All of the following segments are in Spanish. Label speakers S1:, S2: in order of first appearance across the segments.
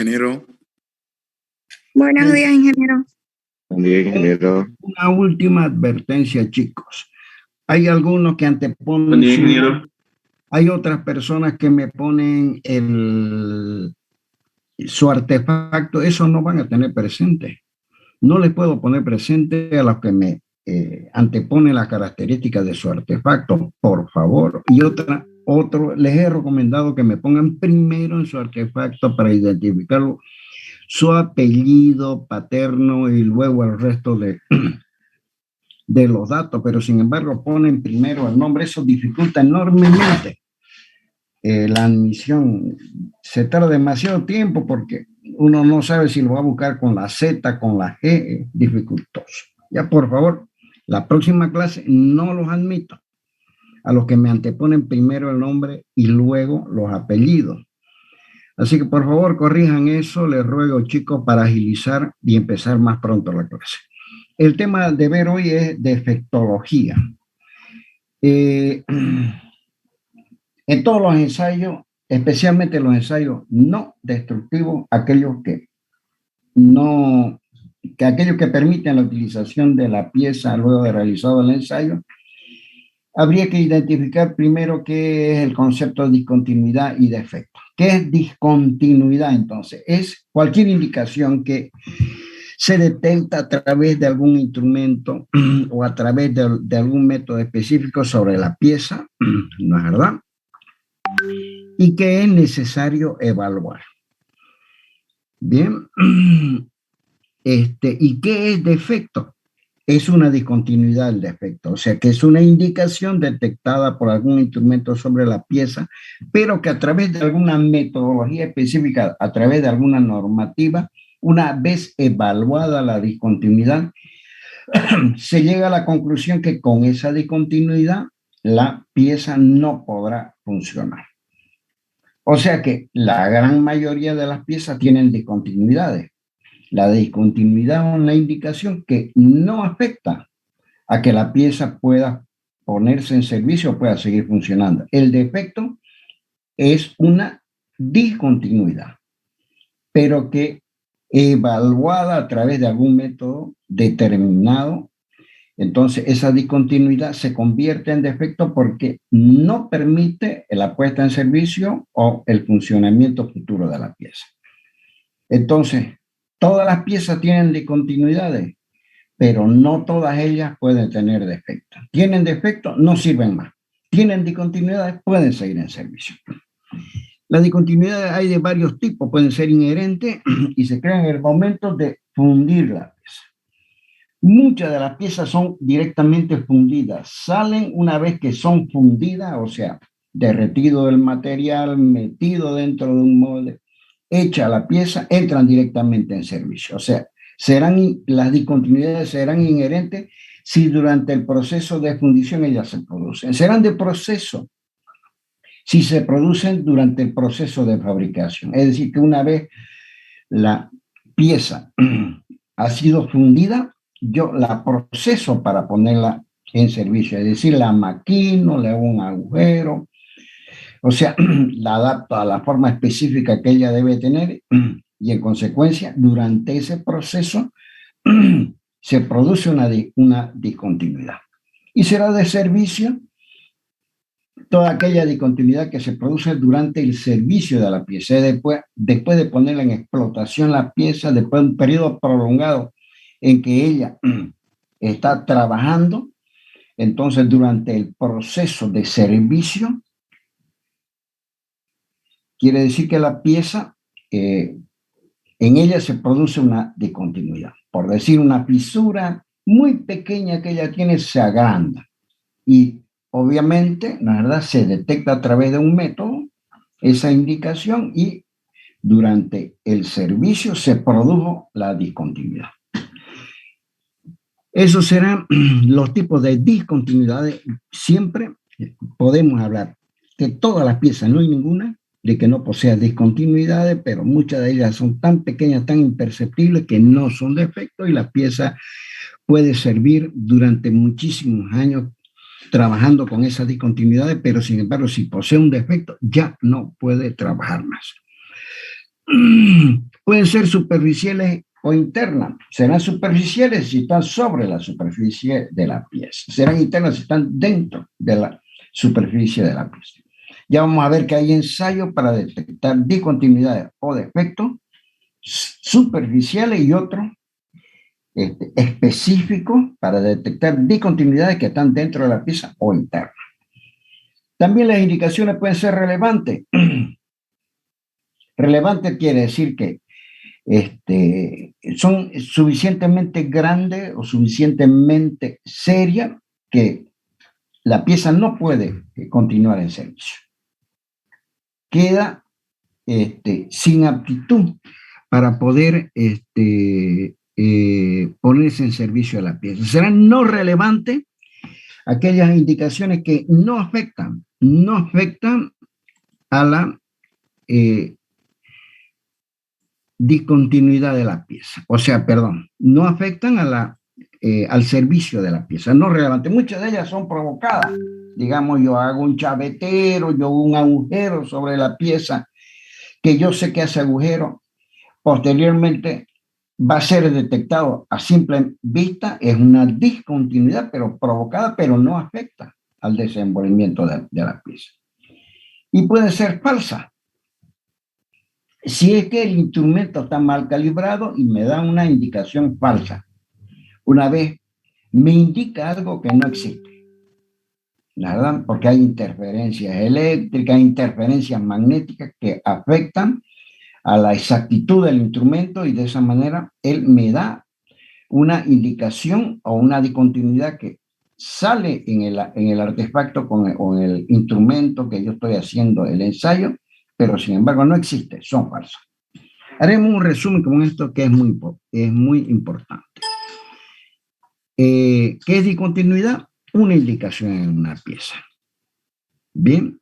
S1: Ingeniero.
S2: Buenos días, ingeniero.
S3: Buen día, ingeniero.
S4: Una última advertencia, chicos. Hay algunos que anteponen...
S3: Buen día, ingeniero.
S4: Hay otras personas que me ponen su artefacto. Eso no van a tener presente. No les puedo poner presente a los que me anteponen las características de su artefacto, por favor. Y otro, les he recomendado que me pongan primero en su artefacto para identificarlo, su apellido paterno y luego el resto de los datos, pero sin embargo ponen primero el nombre. Eso dificulta enormemente la admisión. Se tarda demasiado tiempo porque uno no sabe si lo va a buscar con la Z, con la G, dificultoso. Ya, por favor, la próxima clase no los admito a los que me anteponen primero el nombre y luego los apellidos. Así que por favor corrijan eso, les ruego, chicos, para agilizar y empezar más pronto la clase. El tema de ver hoy es defectología. En todos los ensayos, especialmente los ensayos no destructivos, aquellos que permiten la utilización de la pieza luego de realizado el ensayo, habría que identificar primero qué es el concepto de discontinuidad y defecto. ¿Qué es discontinuidad entonces? Es cualquier indicación que se detecta a través de algún instrumento o a través de algún método específico sobre la pieza, ¿no es verdad? Y que es necesario evaluar. Bien. ¿Y qué es defecto? Es una discontinuidad del defecto, o sea que es una indicación detectada por algún instrumento sobre la pieza, pero que a través de alguna metodología específica, a través de alguna normativa, una vez evaluada la discontinuidad, se llega a la conclusión que con esa discontinuidad la pieza no podrá funcionar. O sea que la gran mayoría de las piezas tienen discontinuidades. La discontinuidad es una indicación que no afecta a que la pieza pueda ponerse en servicio o pueda seguir funcionando. El defecto es una discontinuidad, pero que evaluada a través de algún método determinado, entonces esa discontinuidad se convierte en defecto porque no permite la puesta en servicio o el funcionamiento futuro de la pieza. Entonces, todas las piezas tienen discontinuidades, pero no todas ellas pueden tener defectos. Tienen defectos, no sirven más. Tienen discontinuidades, pueden seguir en servicio. Las discontinuidades hay de varios tipos, pueden ser inherentes y se crean en el momento de fundir la pieza. Muchas de las piezas son directamente fundidas, salen una vez que son fundidas, o sea, derretido el material, metido dentro de un molde, hecha la pieza, entran directamente en servicio. O sea, las discontinuidades serán inherentes si durante el proceso de fundición ellas se producen. Serán de proceso si se producen durante el proceso de fabricación. Es decir, que una vez la pieza ha sido fundida, yo la proceso para ponerla en servicio. Es decir, la maquino, le hago un agujero, o sea, la adapto a la forma específica que ella debe tener y en consecuencia, durante ese proceso se produce una discontinuidad. Y será de servicio toda aquella discontinuidad que se produce durante el servicio de la pieza. Después de ponerla en explotación la pieza, después de un periodo prolongado en que ella está trabajando, entonces durante el proceso de servicio, quiere decir que la pieza, en ella se produce una discontinuidad. Por decir, una fisura muy pequeña que ella tiene se agranda. Y obviamente, la verdad, se detecta a través de un método esa indicación y durante el servicio se produjo la discontinuidad. Esos serán los tipos de discontinuidades. Siempre podemos hablar que todas las piezas, no hay ninguna de que no posea discontinuidades, pero muchas de ellas son tan pequeñas, tan imperceptibles que no son defectos y la pieza puede servir durante muchísimos años trabajando con esas discontinuidades, pero sin embargo, si posee un defecto, ya no puede trabajar más. pueden ser superficiales o internas. Serán superficiales si están sobre la superficie de la pieza. Serán internas si están dentro de la superficie de la pieza. Ya vamos a ver que hay ensayos para detectar discontinuidades o defectos superficiales y otros específicos para detectar discontinuidades que están dentro de la pieza o internas. También las indicaciones pueden ser relevantes. Relevante quiere decir que son suficientemente grandes o suficientemente serias que la pieza no puede continuar en servicio. Queda sin aptitud para poder ponerse en servicio de la pieza. Serán no relevantes aquellas indicaciones que no afectan a la discontinuidad de la pieza. O sea, perdón, no afectan al servicio de la pieza, no relevante. Muchas de ellas son provocadas. Digamos, yo hago un chavetero, yo hago un agujero sobre la pieza, que yo sé que ese agujero posteriormente va a ser detectado a simple vista, es una discontinuidad, pero provocada, pero no afecta al desenvolvimiento de la pieza. Y puede ser falsa. Si es que el instrumento está mal calibrado y me da una indicación falsa, una vez me indica algo que no existe, ¿verdad? Porque hay interferencias eléctricas, interferencias magnéticas que afectan a la exactitud del instrumento y de esa manera él me da una indicación o una discontinuidad que sale en el artefacto o en el instrumento que yo estoy haciendo el ensayo, pero sin embargo no existe, son falsos. Haremos un resumen con esto que es muy importante. ¿Qué es discontinuidad? Una indicación en una pieza. Bien.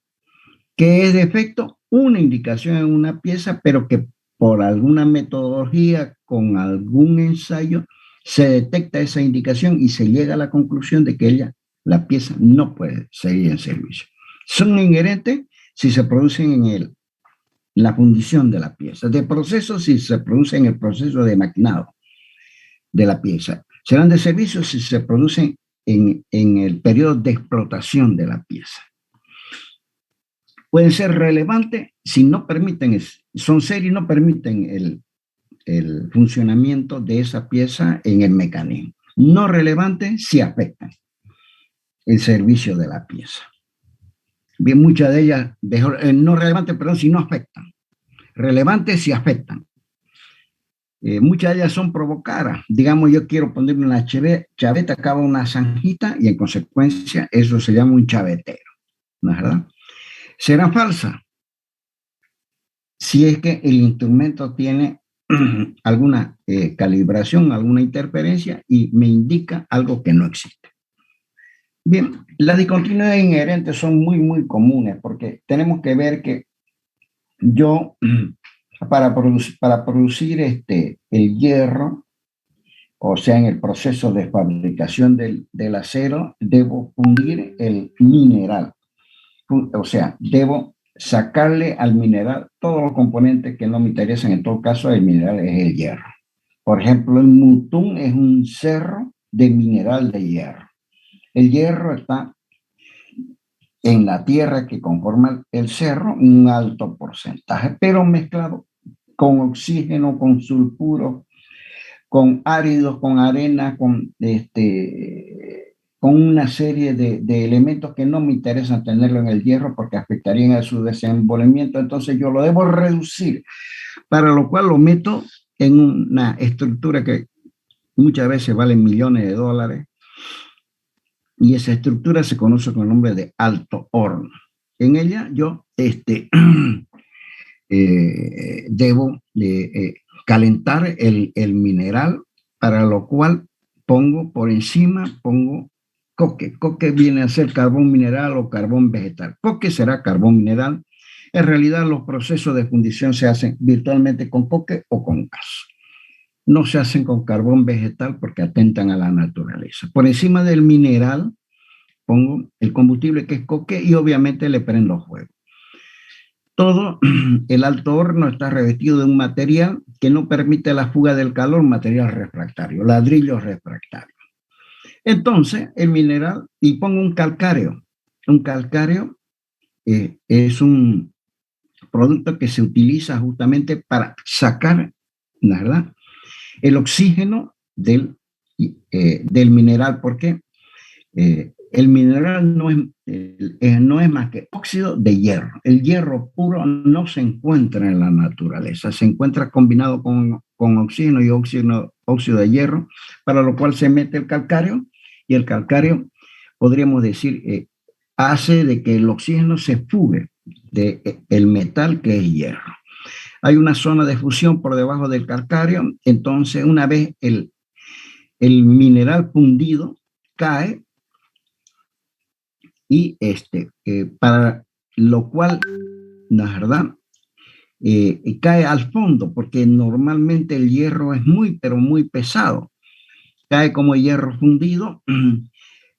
S4: ¿Qué es defecto? Una indicación en una pieza, pero que por alguna metodología, con algún ensayo, se detecta esa indicación y se llega a la conclusión de que la pieza no puede seguir en servicio. Son inherentes si se producen en la fundición de la pieza, de proceso si se produce en el proceso de maquinado de la pieza. Serán de servicio si se producen en el periodo de explotación de la pieza. Pueden ser relevantes si no permiten, son serios y no permiten el funcionamiento de esa pieza en el mecanismo. No relevantes si afectan el servicio de la pieza. Bien, muchas de ellas, no relevantes, perdón, si no afectan. Relevantes si afectan. Muchas de ellas son provocadas. Digamos, yo quiero ponerle una chaveta, acaba una zanjita y en consecuencia eso se llama un chavetero, ¿no es verdad? Será falsa si es que el instrumento tiene alguna calibración, alguna interferencia y me indica algo que no existe. Bien, las discontinuidades inherentes son muy comunes porque tenemos que ver que yo, para producir el hierro, o sea, en el proceso de fabricación del acero, debo fundir el mineral. O sea, debo sacarle al mineral todos los componentes que no me interesan. En todo caso, el mineral es el hierro. Por ejemplo, el Mutún es un cerro de mineral de hierro. El hierro está en la tierra que conforma el cerro, un alto porcentaje, pero mezclado con oxígeno, con sulfuro, con áridos, con arena, con una serie de elementos que no me interesan tenerlo en el hierro porque afectarían a su desenvolvimiento. Entonces yo lo debo reducir, para lo cual lo meto en una estructura que muchas veces vale millones de dólares, y esa estructura se conoce con el nombre de alto horno. En ella yo debo calentar el mineral, para lo cual pongo por encima, pongo coque. Coque viene a ser carbón mineral o carbón vegetal. Coque será carbón mineral. En realidad los procesos de fundición se hacen virtualmente con coque o con gas. No se hacen con carbón vegetal porque atentan a la naturaleza. Por encima del mineral pongo el combustible que es coque y obviamente le prendo fuego. Todo el alto horno está revestido de un material que no permite la fuga del calor, material refractario, ladrillo refractario. Entonces, el mineral, y pongo un calcáreo. Un calcáreo es un producto que se utiliza justamente para sacar, ¿verdad?, el oxígeno del mineral, porque el mineral no es más que óxido de hierro. El hierro puro no se encuentra en la naturaleza, se encuentra combinado con oxígeno y óxido de hierro, para lo cual se mete el calcáreo, y el calcáreo, podríamos decir, hace de que el oxígeno se fugue del metal que es hierro. Hay una zona de fusión por debajo del calcáreo, entonces una vez el mineral fundido cae, y para lo cual, la verdad, cae al fondo, porque normalmente el hierro es muy, pero muy pesado. Cae como hierro fundido,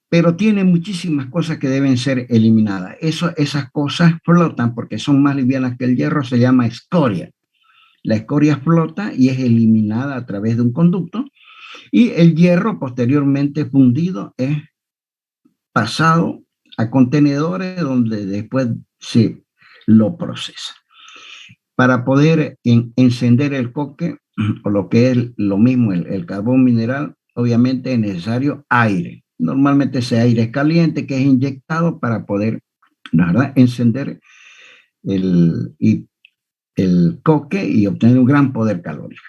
S4: pero tiene muchísimas cosas que deben ser eliminadas. Esas cosas flotan porque son más livianas que el hierro, se llama escoria. La escoria flota y es eliminada a través de un conducto, y el hierro posteriormente fundido es pasado a contenedores donde después se lo procesa. Para poder encender el coque, o lo que es lo mismo, el carbón mineral, obviamente es necesario aire. Normalmente ese aire es caliente, que es inyectado para poder, la verdad, encender el coque y obtener un gran poder calórico.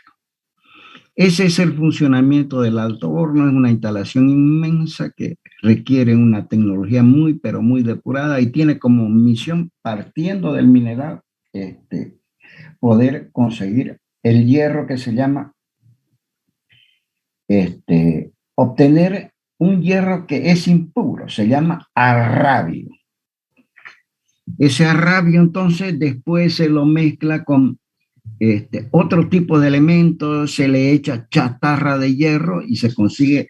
S4: Ese es el funcionamiento del alto horno. Es una instalación inmensa que requiere una tecnología muy, pero muy depurada, y tiene como misión, partiendo del mineral, poder conseguir el hierro que se llama, obtener un hierro que es impuro, se llama arrabio. Ese arrabio entonces después se lo mezcla con otro tipo de elementos, se le echa chatarra de hierro y se consigue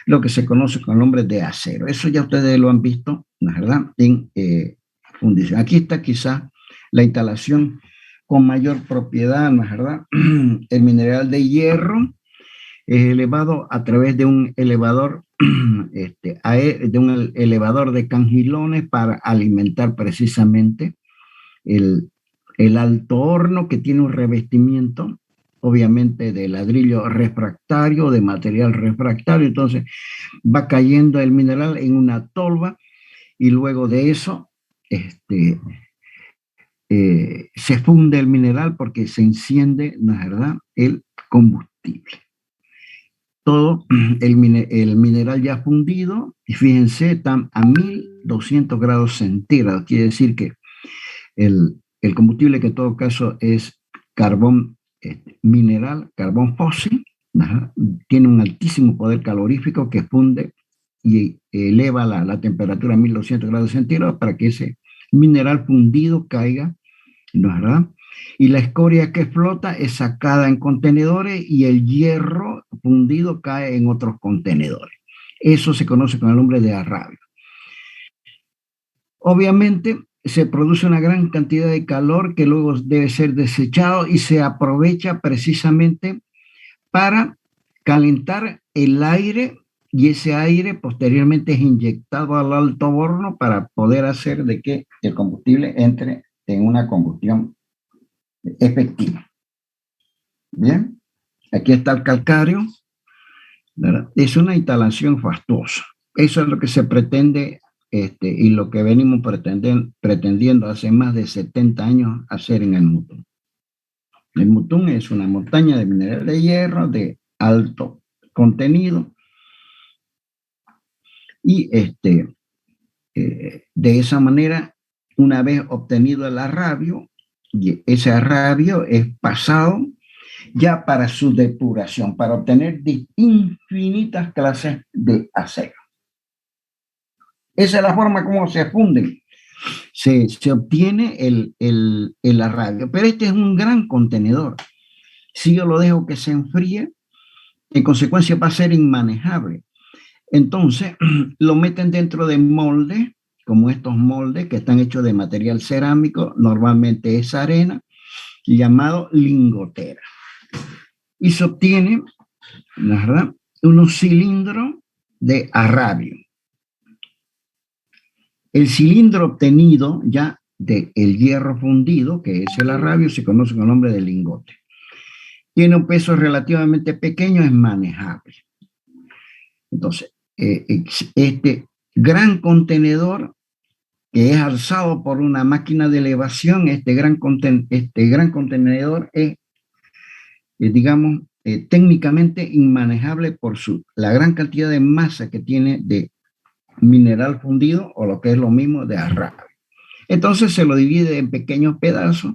S4: lo que se conoce con el nombre de acero. Eso ya ustedes lo han visto, ¿no es verdad?, en fundición. Aquí está quizá la instalación con mayor propiedad, ¿no es verdad? El mineral de hierro es elevado a través de un elevador, de un elevador de cangilones, para alimentar precisamente el alto horno, que tiene un revestimiento obviamente de ladrillo refractario, de material refractario. Entonces va cayendo el mineral en una tolva, y luego de eso se funde el mineral, porque se enciende, ¿no es verdad?, el combustible. Todo el mineral ya fundido, y fíjense, está a 1200 grados centígrados. Quiere decir que el combustible, que en todo caso es carbón mineral, carbón fósil, tiene un altísimo poder calorífico que funde y eleva la temperatura a 1200 grados centígrados para que ese mineral fundido caiga, ¿no es verdad? Y la escoria que flota es sacada en contenedores, y el hierro fundido cae en otros contenedores. Eso se conoce con el nombre de arrabio. Obviamente se produce una gran cantidad de calor que luego debe ser desechado, y se aprovecha precisamente para calentar el aire, y ese aire posteriormente es inyectado al alto horno para poder hacer de que el combustible entre en una combustión efectiva. Bien, aquí está el calcáreo, ¿verdad? Es una instalación fastuosa. Eso es lo que se pretende, y lo que venimos pretendiendo hace más de 70 años hacer en el Mutún. El Mutún es una montaña de mineral de hierro de alto contenido, y de esa manera, una vez obtenido el arrabio, y ese arrabio es pasado ya para su depuración, para obtener infinitas clases de acero. Esa es la forma como se funden. Se obtiene el arrabio, pero este es un gran contenedor. Si yo lo dejo que se enfríe, en consecuencia va a ser inmanejable. Entonces lo meten dentro de moldes como estos moldes que están hechos de material cerámico, normalmente es arena, llamado lingotera. Y se obtiene, ¿verdad?, unos cilindros de arrabio. El cilindro obtenido ya del hierro fundido, que es el arrabio, se conoce con el nombre de lingote. Tiene un peso relativamente pequeño, es manejable. Entonces, este gran contenedor que es alzado por una máquina de elevación, este gran contenedor es, digamos, técnicamente inmanejable por la gran cantidad de masa que tiene de mineral fundido, o lo que es lo mismo de arrabio. Entonces se lo divide en pequeños pedazos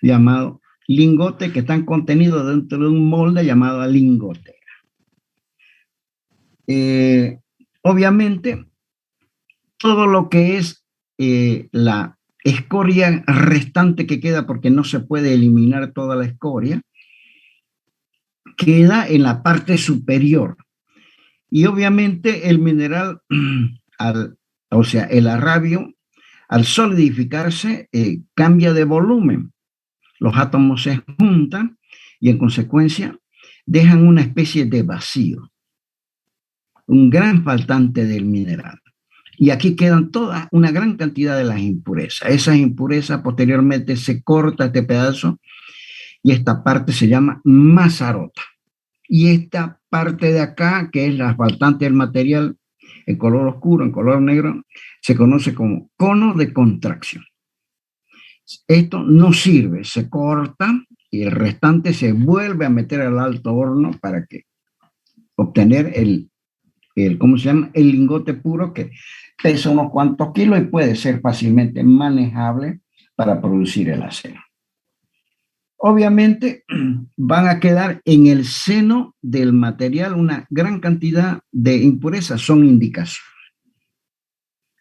S4: llamados lingote, que están contenidos dentro de un molde llamado lingotera. Obviamente, todo lo que es la escoria restante que queda, porque no se puede eliminar toda la escoria, queda en la parte superior. Y obviamente el mineral, o sea, el arrabio, al solidificarse, cambia de volumen. Los átomos se juntan y en consecuencia dejan una especie de vacío, un gran faltante del mineral. Y aquí quedan una gran cantidad de las impurezas. Esas impurezas posteriormente se corta este pedazo y esta parte se llama mazarota. Y esta parte de acá, que es la faltante del material en color oscuro, en color negro, se conoce como cono de contracción. Esto no sirve, se corta y el restante se vuelve a meter al alto horno para obtener ¿cómo se llama?, el lingote puro, que pesa unos cuantos kilos y puede ser fácilmente manejable para producir el acero. Obviamente van a quedar en el seno del material una gran cantidad de impurezas, son indicaciones.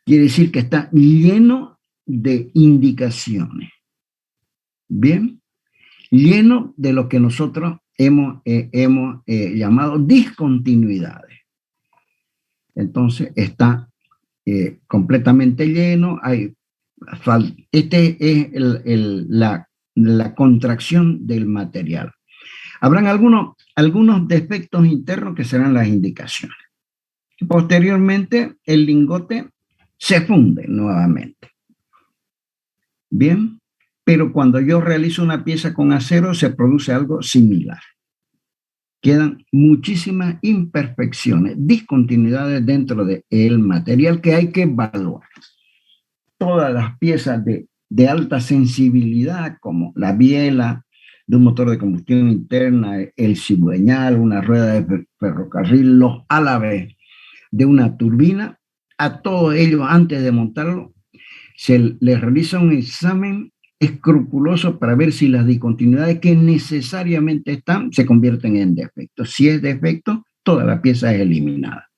S4: Quiere decir que está lleno de indicaciones. Bien, lleno de lo que nosotros hemos llamado discontinuidades. Entonces está completamente lleno. Este es la contracción del material. Habrán algunos defectos internos que serán las indicaciones. Posteriormente, el lingote se funde nuevamente. Bien, pero cuando yo realizo una pieza con acero se produce algo similar. Quedan muchísimas imperfecciones, discontinuidades dentro del material que hay que evaluar. Todas las piezas de alta sensibilidad, como la biela de un motor de combustión interna, el cigüeñal, una rueda de ferrocarril, los álabes de una turbina, a todo ello, antes de montarlo, se les realiza un examen escrupuloso para ver si las discontinuidades que necesariamente están se convierten en defectos. Si es defecto, toda la pieza es eliminada.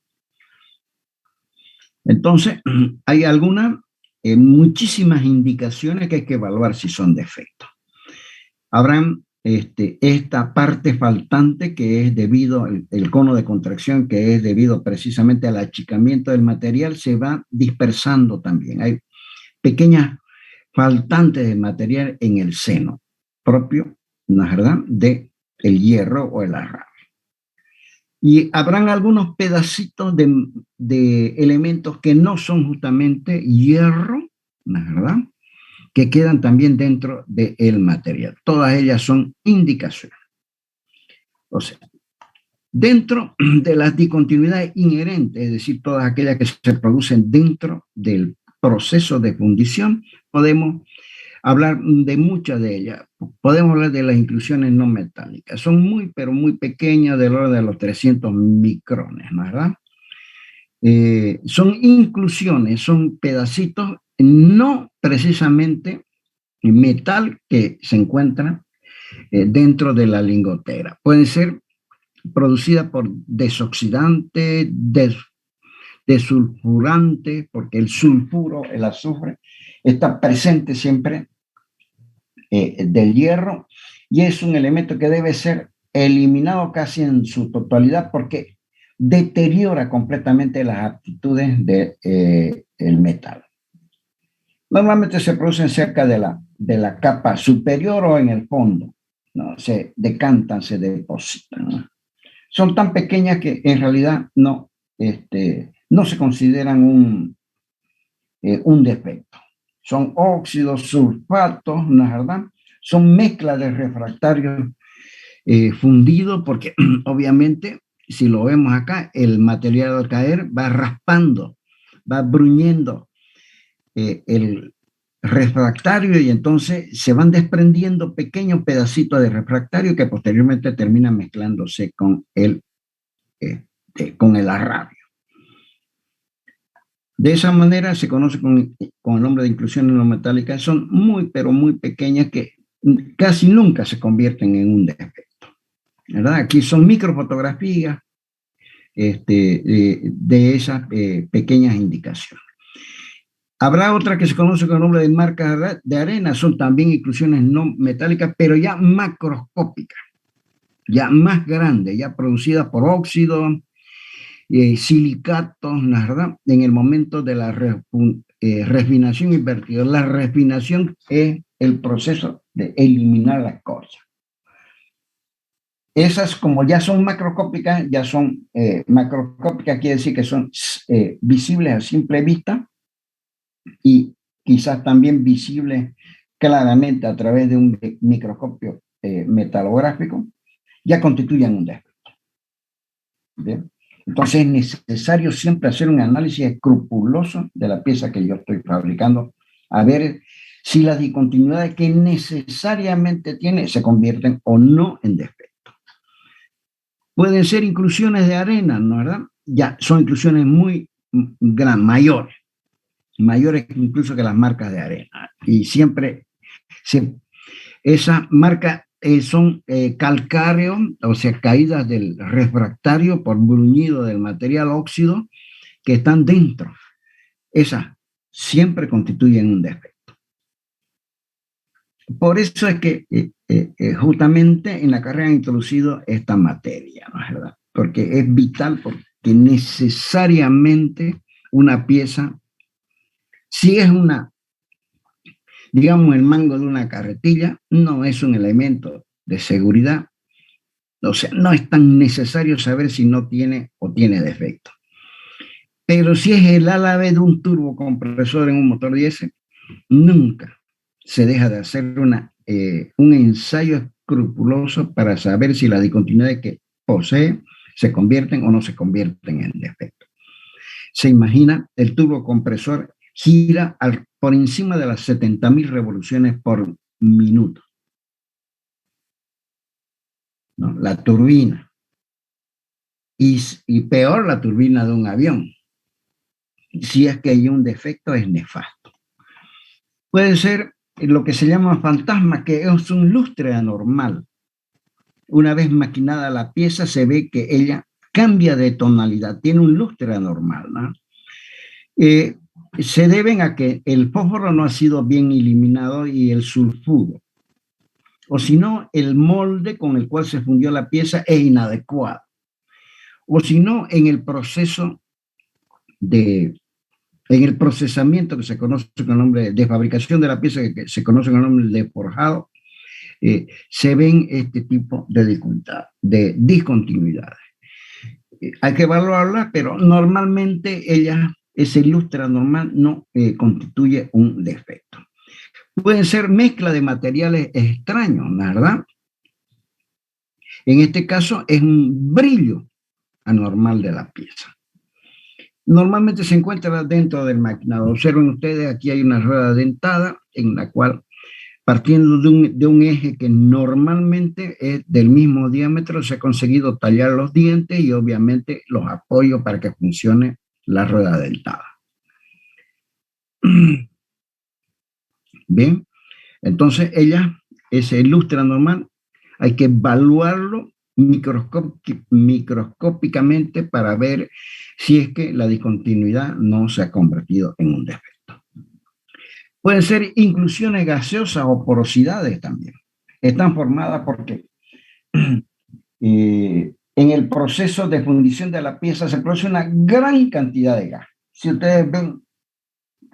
S4: Entonces, hay muchísimas indicaciones que hay que evaluar si son defectos. Habrán esta parte faltante que es debido el cono de contracción, que es debido precisamente al achicamiento del material, se va dispersando también. Hay pequeñas faltantes de material en el seno propio, ¿no es verdad?, de el hierro o el arrabio. Y habrán algunos pedacitos de elementos que no son justamente hierro, ¿no es verdad?, que quedan también dentro del material. Todas ellas son indicaciones. O sea, dentro de las discontinuidades inherentes, es decir, todas aquellas que se producen dentro del proceso de fundición, podemos hablar de muchas de ellas. Podemos hablar de las inclusiones no metálicas. Son muy, pero muy pequeñas, del orden de los 300 micrones, ¿no es verdad? Son inclusiones, son pedacitos, no precisamente metal, que se encuentran dentro de la lingotera. Pueden ser producidas por desoxidante, desulfurante, porque el sulfuro, el azufre, está presente siempre del hierro, y es un elemento que debe ser eliminado casi en su totalidad porque deteriora completamente las aptitudes del metal. Normalmente se producen cerca de la capa superior o en el fondo, ¿no? Se decantan, se depositan, ¿no? Son tan pequeñas que en realidad no se consideran un defecto. Son óxidos, sulfatos, ¿no es verdad? Son mezclas de refractarios fundidos porque obviamente, si lo vemos acá, el material al caer va raspando, va bruñendo el refractario y entonces se van desprendiendo pequeños pedacitos de refractario que posteriormente terminan mezclándose con el arrabio. De esa manera se conoce con el nombre de inclusiones no metálicas. Son muy, pero muy pequeñas que casi nunca se convierten en un defecto, ¿verdad? Aquí son microfotografías de esas pequeñas indicaciones. Habrá otra que se conoce con el nombre de marcas de arena, son también inclusiones no metálicas, pero ya macroscópicas, ya más grandes, ya producidas por óxido, silicatos, ¿verdad? En el momento de la refinación invertida. La refinación es el proceso de eliminar las cosas. Esas, como ya son macroscópicas, macroscópicas quiere decir que son visibles a simple vista y quizás también visibles claramente a través de un microscopio metalográfico, ya constituyen un defecto. ¿Bien? Entonces es necesario siempre hacer un análisis escrupuloso de la pieza que yo estoy fabricando, a ver si las discontinuidades que necesariamente tiene se convierten o no en defecto. Pueden ser inclusiones de arena, ¿no es verdad? Ya son inclusiones muy mayores incluso que las marcas de arena. Y siempre esa marca son calcáreos, o sea, caídas del refractario por bruñido del material óxido que están dentro. Esas siempre constituyen un defecto. Por eso es que justamente en la carrera han introducido esta materia, ¿no es verdad? Porque es vital, porque necesariamente una pieza, si es digamos, el mango de una carretilla, no es un elemento de seguridad. O sea, no es tan necesario saber si no tiene o tiene defecto. Pero si es el ala B de un turbocompresor en un motor diésel, nunca se deja de hacer un ensayo escrupuloso para saber si las discontinuidades que posee se convierten o no se convierten en defecto. Se imagina, el turbocompresor gira por encima de las 70.000 revoluciones por minuto, ¿no? La turbina. Y peor la turbina de un avión. Si es que hay un defecto, es nefasto. Puede ser lo que se llama fantasma, que es un lustre anormal. Una vez maquinada la pieza, se ve que ella cambia de tonalidad, tiene un lustre anormal, ¿no? Se deben a que el fósforo no ha sido bien eliminado y el sulfuro. O si no, el molde con el cual se fundió la pieza es inadecuado. O si no, en el procesamiento que se conoce con el nombre de fabricación de la pieza, que se conoce con el nombre de forjado, se ven este tipo de discontinuidades. Hay que evaluarlas, pero normalmente ese lustre anormal no constituye un defecto. Pueden ser mezcla de materiales extraños, ¿verdad? En este caso es un brillo anormal de la pieza. Normalmente se encuentra dentro del maquinado. Observen ustedes, aquí hay una rueda dentada en la cual, partiendo de un eje que normalmente es del mismo diámetro, se ha conseguido tallar los dientes y obviamente los apoyos para que funcione la rueda dentada. Bien, entonces ese lustre anormal, hay que evaluarlo microscópicamente para ver si es que la discontinuidad no se ha convertido en un defecto. Pueden ser inclusiones gaseosas o porosidades también. Están formadas porque en el proceso de fundición de la pieza se produce una gran cantidad de gas. Si ustedes ven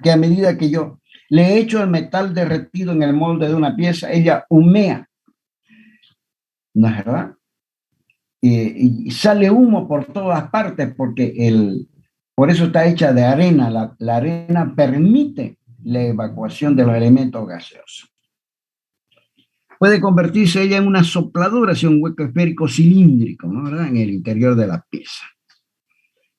S4: que a medida que yo le echo el metal derretido en el molde de una pieza, ella humea, ¿no es verdad? Y sale humo por todas partes porque por eso está hecha de arena. La arena permite la evacuación de los elementos gaseosos. Puede convertirse ella en una sopladura, si un hueco esférico cilíndrico, ¿no? ¿Verdad? En el interior de la pieza.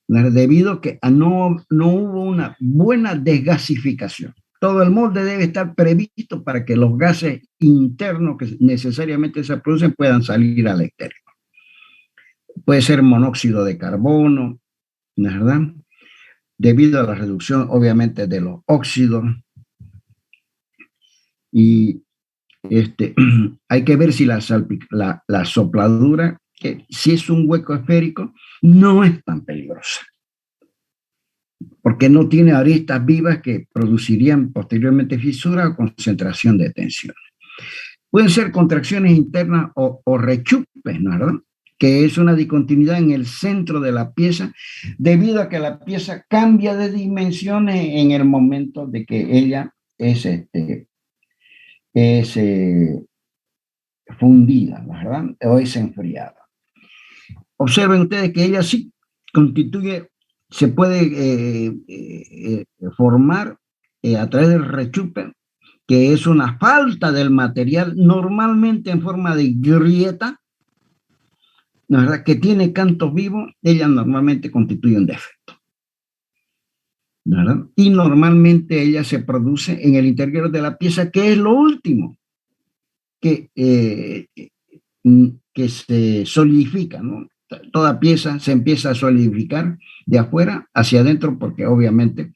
S4: Debido a que no hubo una buena desgasificación. Todo el molde debe estar previsto para que los gases internos que necesariamente se producen puedan salir al exterior. Puede ser monóxido de carbono, ¿no es verdad? Debido a la reducción, obviamente, de los óxidos. Y hay que ver si la sopladura, que si es un hueco esférico, no es tan peligrosa, porque no tiene aristas vivas que producirían posteriormente fisuras o concentración de tensión. Pueden ser contracciones internas o rechupes, ¿no es verdad? Que es una discontinuidad en el centro de la pieza, debido a que la pieza cambia de dimensiones en el momento de que ella es fundida, ¿no es verdad? O es enfriada. Observen ustedes que ella sí constituye, se puede formar a través del rechupe, que es una falta del material, normalmente en forma de grieta, ¿no es verdad? Que tiene cantos vivos, ella normalmente constituye un defecto, ¿no es verdad? Y normalmente ella se produce en el interior de la pieza, que es lo último que se solidifica, ¿no? Toda pieza se empieza a solidificar de afuera hacia adentro, porque obviamente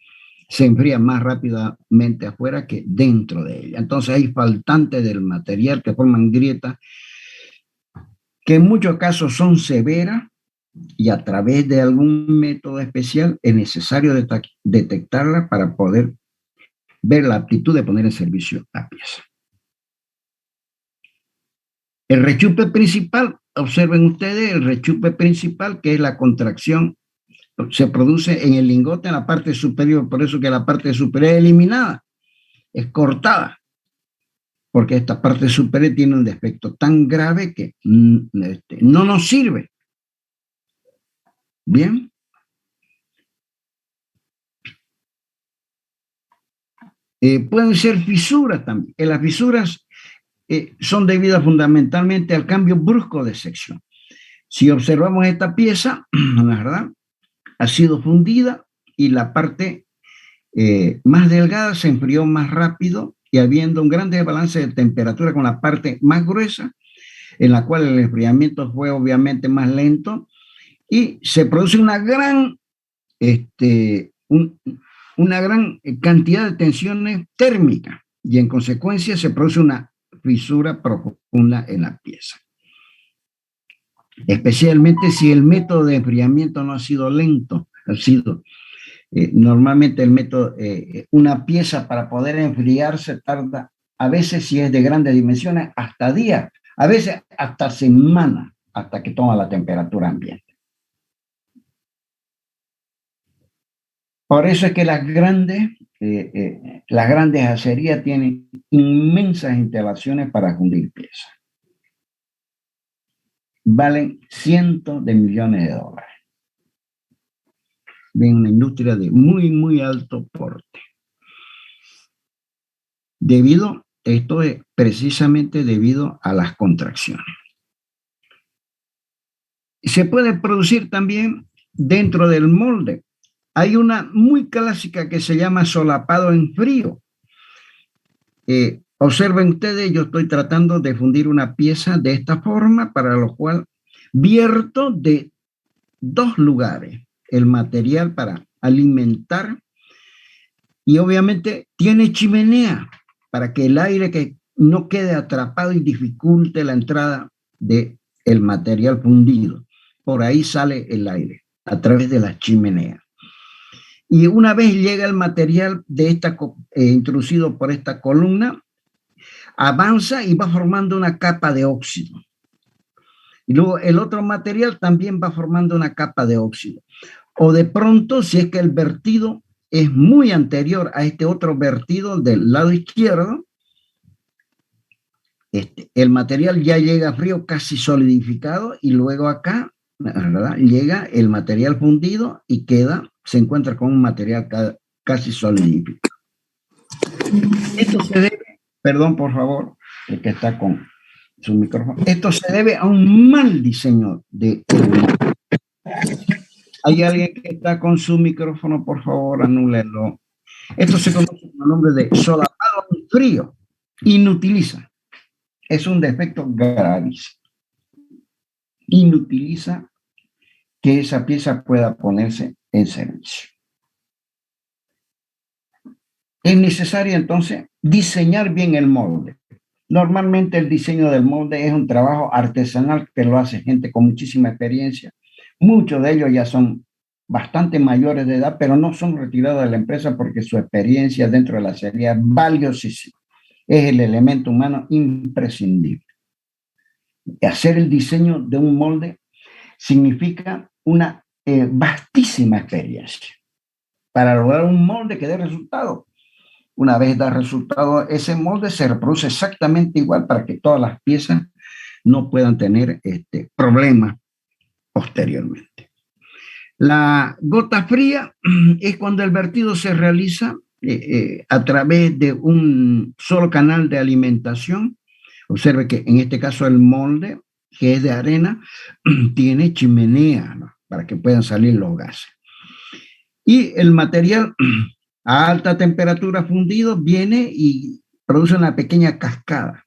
S4: se enfría más rápidamente afuera que dentro de ella. Entonces hay faltantes del material que forman grietas, que en muchos casos son severas, y a través de algún método especial es necesario detectarla para poder ver la aptitud de poner en servicio la pieza. El rechupe principal, observen ustedes, el rechupe principal, que es la contracción, se produce en el lingote, en la parte superior, por eso que la parte superior es eliminada, es cortada, porque esta parte superior tiene un defecto tan grave que no nos sirve. Bien. Pueden ser fisuras también. Las fisuras son debidas fundamentalmente al cambio brusco de sección. Si observamos esta pieza, la verdad, ha sido fundida y la parte más delgada se enfrió más rápido, y habiendo un gran desbalance de temperatura con la parte más gruesa, en la cual el enfriamiento fue obviamente más lento, y se produce una gran cantidad de tensiones térmicas, y en consecuencia se produce una fisura profunda en la pieza. Especialmente si el método de enfriamiento no ha sido lento, ha sido normalmente el método, una pieza para poder enfriarse tarda, a veces si es de grandes dimensiones, hasta días, a veces hasta semanas, hasta que toma la temperatura ambiente. Por eso es que las grandes acerías tienen inmensas instalaciones para fundir piezas. Valen cientos de millones de dólares. Ven, una industria de muy, muy alto porte. Esto es precisamente debido a las contracciones. Se puede producir también dentro del molde. Hay una muy clásica que se llama solapado en frío. Observen ustedes, yo estoy tratando de fundir una pieza de esta forma, para lo cual vierto de 2 lugares el material para alimentar, y obviamente tiene chimenea para que el aire que no quede atrapado y dificulte la entrada del material fundido. Por ahí sale el aire, a través de la chimenea. Y una vez llega el material introducido por esta columna, avanza y va formando una capa de óxido. Y luego el otro material también va formando una capa de óxido. O de pronto, si es que el vertido es muy anterior a este otro vertido del lado izquierdo. El material ya llega frío, casi solidificado, y luego acá, ¿verdad?, llega el material fundido y se encuentra con un material casi solidificado. Esto se debe, perdón por favor, el que está con su micrófono, esto se debe a un mal diseño de molde. ¿Hay alguien que está con su micrófono? Por favor, anúlenlo. Esto se conoce con el nombre de solapado en frío. Inutiliza. Es un defecto gravísimo. Inutiliza que esa pieza pueda ponerse en servicio. Es necesario entonces diseñar bien el molde. Normalmente el diseño del molde es un trabajo artesanal que lo hace gente con muchísima experiencia. Muchos de ellos ya son bastante mayores de edad, pero no son retirados de la empresa porque su experiencia dentro de la serie es valiosísima. Es el elemento humano imprescindible. Hacer el diseño de un molde significa una vastísima experiencia para lograr un molde que dé resultado. Una vez da resultado, ese molde se reproduce exactamente igual para que todas las piezas no puedan tener problemas posteriormente. La gota fría es cuando el vertido se realiza a través de un solo canal de alimentación. Observe que en este caso el molde, que es de arena, tiene chimenea, ¿no?, para que puedan salir los gases. Y el material a alta temperatura fundido viene y produce una pequeña cascada.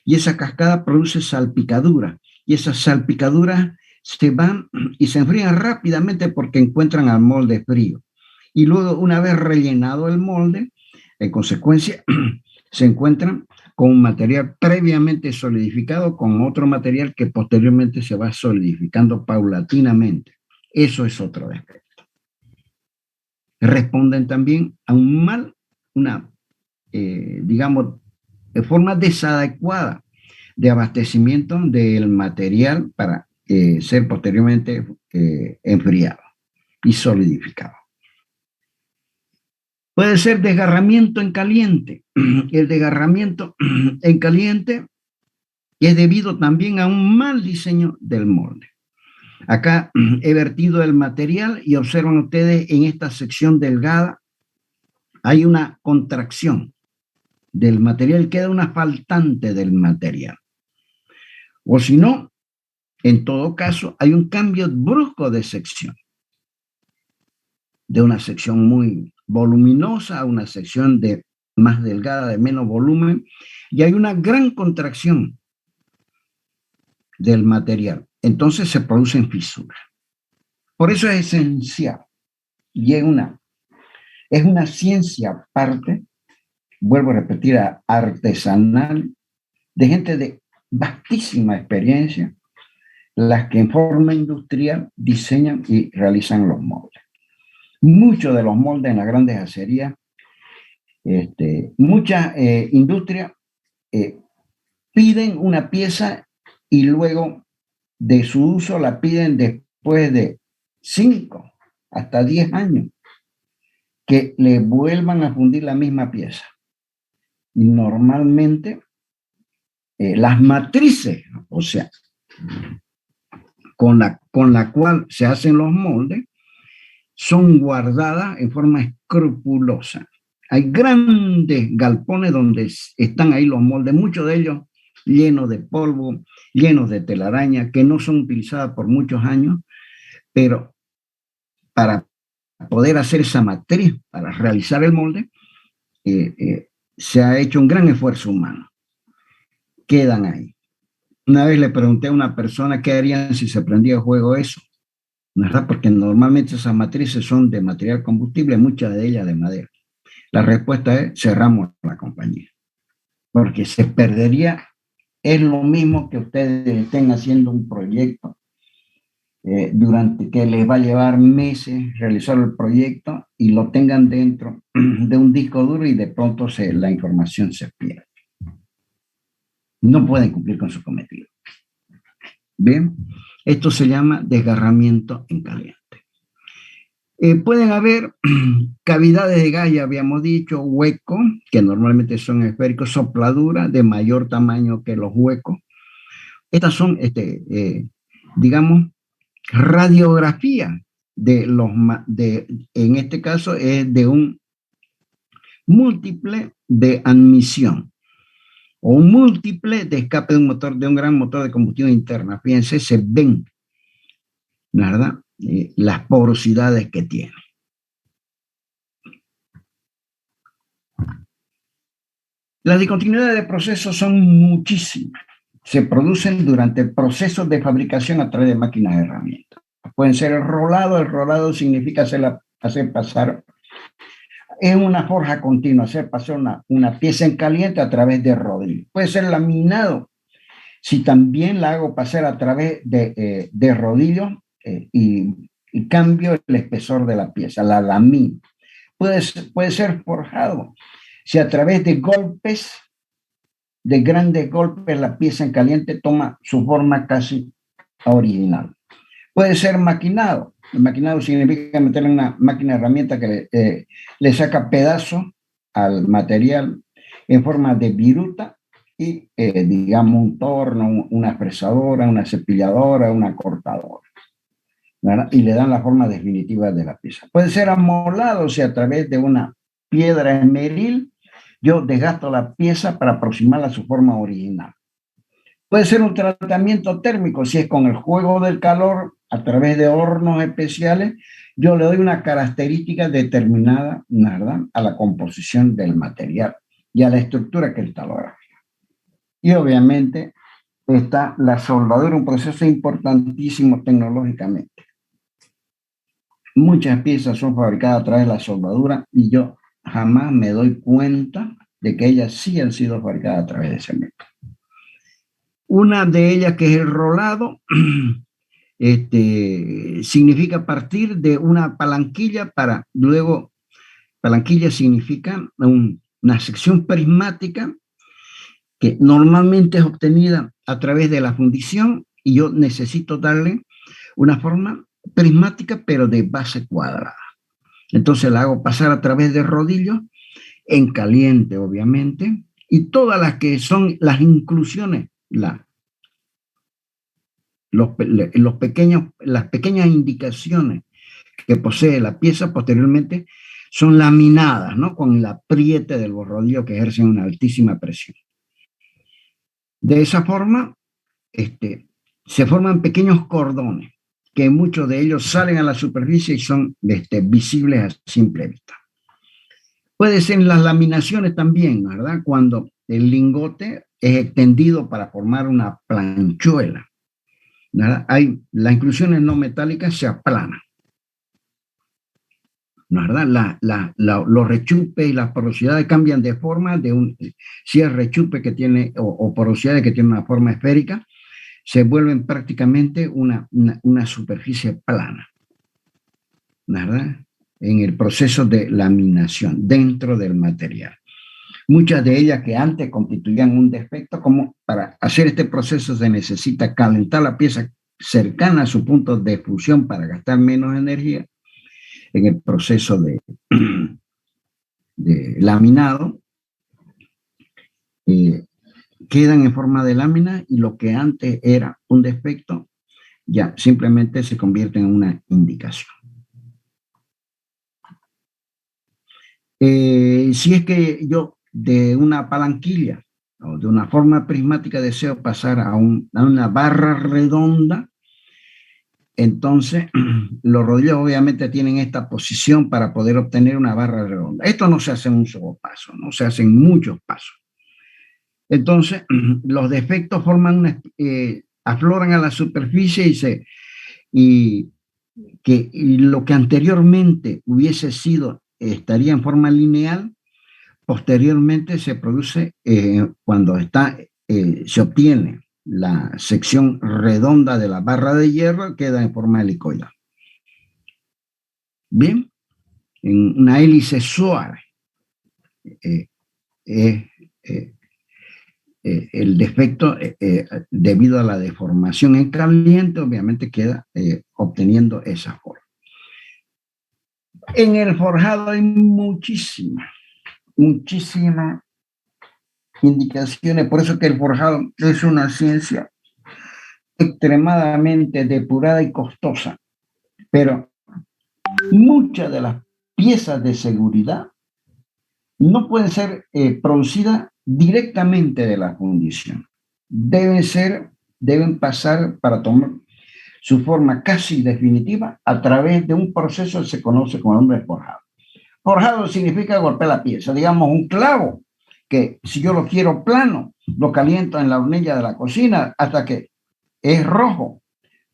S4: Y esa cascada produce salpicadura. Y esas salpicaduras se van y se enfrían rápidamente porque encuentran al molde frío. Y luego, una vez rellenado el molde, en consecuencia, se encuentran con un material previamente solidificado con otro material que posteriormente se va solidificando paulatinamente. Eso es otro defecto. Responden también a una forma desadecuada de abastecimiento del material para ser posteriormente enfriado y solidificado. Puede ser desgarramiento en caliente. El desgarramiento en caliente es debido también a un mal diseño del molde. Acá he vertido el material y observan ustedes en esta sección delgada hay una contracción del material, queda una faltante del material. O si no, en todo caso, hay un cambio brusco de sección. De una sección muy voluminosa a una sección más delgada, de menos volumen, y hay una gran contracción del material. Entonces se producen fisuras. Por eso es esencial, y es una ciencia aparte, vuelvo a repetir, artesanal, de gente de vastísima experiencia, las que en forma industrial diseñan y realizan los moldes. Muchos de los moldes en las grandes acerías, muchas industrias piden una pieza y luego de su uso la piden después de 5 hasta 10 años que le vuelvan a fundir la misma pieza. Y normalmente las matrices, o sea, con la cual se hacen los moldes, son guardadas en forma escrupulosa. Hay grandes galpones donde están ahí los moldes, muchos de ellos llenos de polvo, llenos de telaraña, que no son utilizadas por muchos años, pero para poder hacer esa matriz, para realizar el molde, se ha hecho un gran esfuerzo humano. Quedan ahí. Una vez le pregunté a una persona qué harían si se prendía el fuego eso, ¿verdad? Porque normalmente esas matrices son de material combustible, muchas de ellas de madera. La respuesta es: cerramos la compañía, porque se perdería. Es lo mismo que ustedes estén haciendo un proyecto durante que les va a llevar meses realizar el proyecto y lo tengan dentro de un disco duro y de pronto la información se pierde. No pueden cumplir con su cometido. Bien, esto se llama desgarramiento en caliente. Pueden haber cavidades de gas, ya habíamos dicho, huecos, que normalmente son esféricos, sopladuras de mayor tamaño que los huecos. Estas son, digamos, radiografía en este caso es de un múltiple de admisión o un múltiple de escape de un gran motor de combustión interna. Fíjense, se ven, ¿verdad? Las porosidades que tiene. Las discontinuidades de procesos son muchísimas. Se producen durante procesos de fabricación a través de máquinas de herramientas. Pueden ser el rolado significa hacer pasar en una forja continua, hacer pasar una pieza en caliente a través de rodillo. Puede ser laminado, si también la hago pasar a través de rodillo y cambio el espesor de la pieza, la lamino. Puede ser forjado, si a través de golpes, de grandes golpes, la pieza en caliente toma su forma casi original. Puede ser maquinado. El maquinado significa meterle una máquina de herramienta que le saca pedazos al material en forma de viruta y, digamos, un torno, una fresadora, una cepilladora, una cortadora, ¿verdad? Y le dan la forma definitiva de la pieza. Puede ser amolado, si a través de una piedra esmeril yo desgasto la pieza para aproximarla a su forma original. Puede ser un tratamiento térmico, si es con el juego del calor a través de hornos especiales, yo le doy una característica determinada, ¿verdad?, a la composición del material y a la estructura cristalográfica. Y obviamente está la soldadura, un proceso importantísimo tecnológicamente. Muchas piezas son fabricadas a través de la soldadura y yo jamás me doy cuenta de que ellas sí han sido fabricadas a través de ese método. Una de ellas, que es el rolado, significa partir de una palanquilla para luego, palanquilla significa una sección prismática que normalmente es obtenida a través de la fundición y yo necesito darle una forma prismática pero de base cuadrada. Entonces la hago pasar a través de rodillos en caliente, obviamente, y todas las que son las inclusiones, las pequeñas indicaciones que posee la pieza posteriormente son laminadas, ¿no?, con el apriete del rodillo que ejercen una altísima presión. De esa forma, se forman pequeños cordones, que muchos de ellos salen a la superficie y son visibles a simple vista. Puede ser en las laminaciones también, ¿verdad?, cuando el lingote es extendido para formar una planchuela, ¿verdad? Las inclusiones no metálicas se aplanan, ¿verdad? Los rechupes y las porosidades cambian de forma, si es rechupe que tiene o porosidades que tienen una forma esférica, se vuelven prácticamente una superficie plana, ¿verdad?, en el proceso de laminación dentro del material. Muchas de ellas que antes constituían un defecto, como para hacer este proceso se necesita calentar la pieza cercana a su punto de fusión para gastar menos energía en el proceso de laminado, quedan en forma de lámina y lo que antes era un defecto ya simplemente se convierte en una indicación. Si es que yo de una palanquilla o de una forma prismática deseo pasar a una barra redonda, entonces los rodillos obviamente tienen esta posición para poder obtener una barra redonda. Esto no se hace en un solo paso, no se hacen muchos pasos. Entonces los defectos afloran a la superficie y lo que anteriormente hubiese sido, estaría en forma lineal, posteriormente se produce cuando se obtiene la sección redonda de la barra de hierro, queda en forma helicoidal. Bien, en una hélice suave. El defecto, debido a la deformación en caliente, obviamente queda obteniendo esa forma. En el forjado hay muchísimas indicaciones, por eso que el forjado es una ciencia extremadamente depurada y costosa, pero muchas de las piezas de seguridad no pueden ser producidas directamente de la fundición. Deben pasar para tomar su forma casi definitiva a través de un proceso que se conoce como nombre de forjado. Forjado significa golpear la pieza, digamos un clavo, que si yo lo quiero plano, lo caliento en la hornilla de la cocina hasta que es rojo,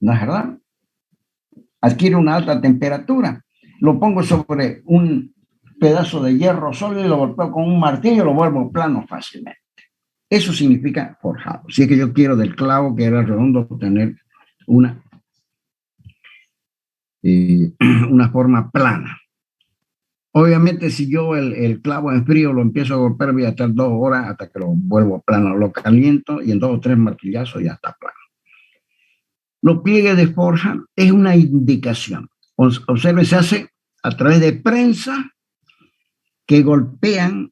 S4: ¿no es verdad? Adquiere una alta temperatura, lo pongo sobre un pedazo de hierro sólido y lo golpeo con un martillo y lo vuelvo plano fácilmente. Eso significa forjado. Si es que yo quiero del clavo que era redondo obtener una forma plana. Obviamente, si yo el clavo en frío lo empiezo a golpear, voy a estar 2 horas hasta que lo vuelvo plano. Lo caliento y en 2 o 3 martillazos ya está plano. Los pliegues de forja es una indicación. Observe, se hace a través de prensa que golpean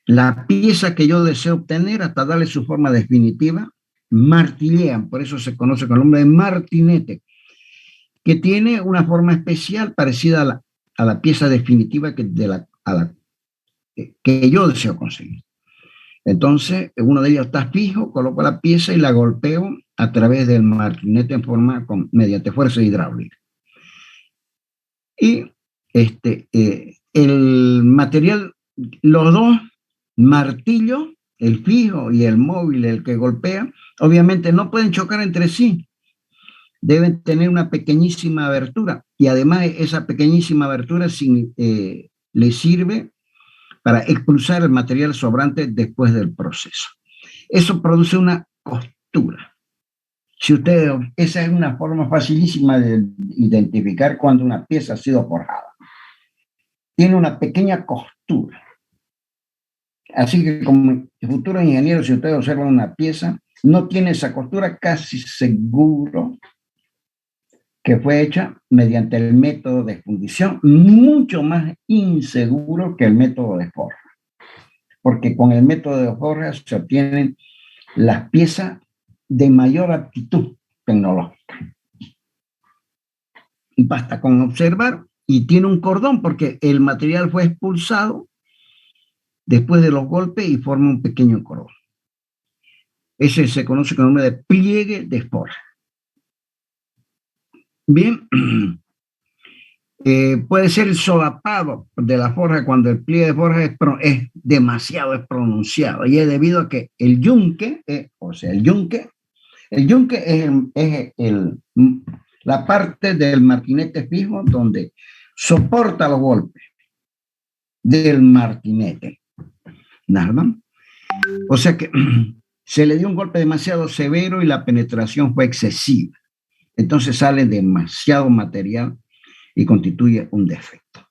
S4: la pieza que yo deseo obtener hasta darle su forma definitiva. Martillean, por eso se conoce con el nombre de martinete, que tiene una forma especial parecida a la pieza definitiva que yo deseo conseguir. Entonces, uno de ellos está fijo, coloco la pieza y la golpeo a través del martinete en forma mediante fuerza hidráulica. Y el material, los dos martillos, el fijo y el móvil, el que golpea, obviamente no pueden chocar entre sí. Deben tener una pequeñísima abertura y además esa pequeñísima abertura le sirve para expulsar el material sobrante después del proceso. Eso produce una costura. Esa es una forma facilísima de identificar cuando una pieza ha sido forjada. Tiene una pequeña costura. Así que como futuros ingenieros, si ustedes observan una pieza, no tiene esa costura, casi seguro que fue hecha mediante el método de fundición, mucho más inseguro que el método de forja. Porque con el método de forja se obtienen las piezas de mayor aptitud tecnológica. Basta con observar y tiene un cordón porque el material fue expulsado después de los golpes y forma un pequeño cordón. Ese se conoce con el nombre de pliegue de forja. Bien, puede ser el solapado de la forja cuando el pliegue de forja es demasiado pronunciado y es debido a que el yunque, es la parte del martinete fijo donde soporta los golpes del martinete. ¿Nada? O sea que se le dio un golpe demasiado severo y la penetración fue excesiva. Entonces sale demasiado material y constituye un defecto.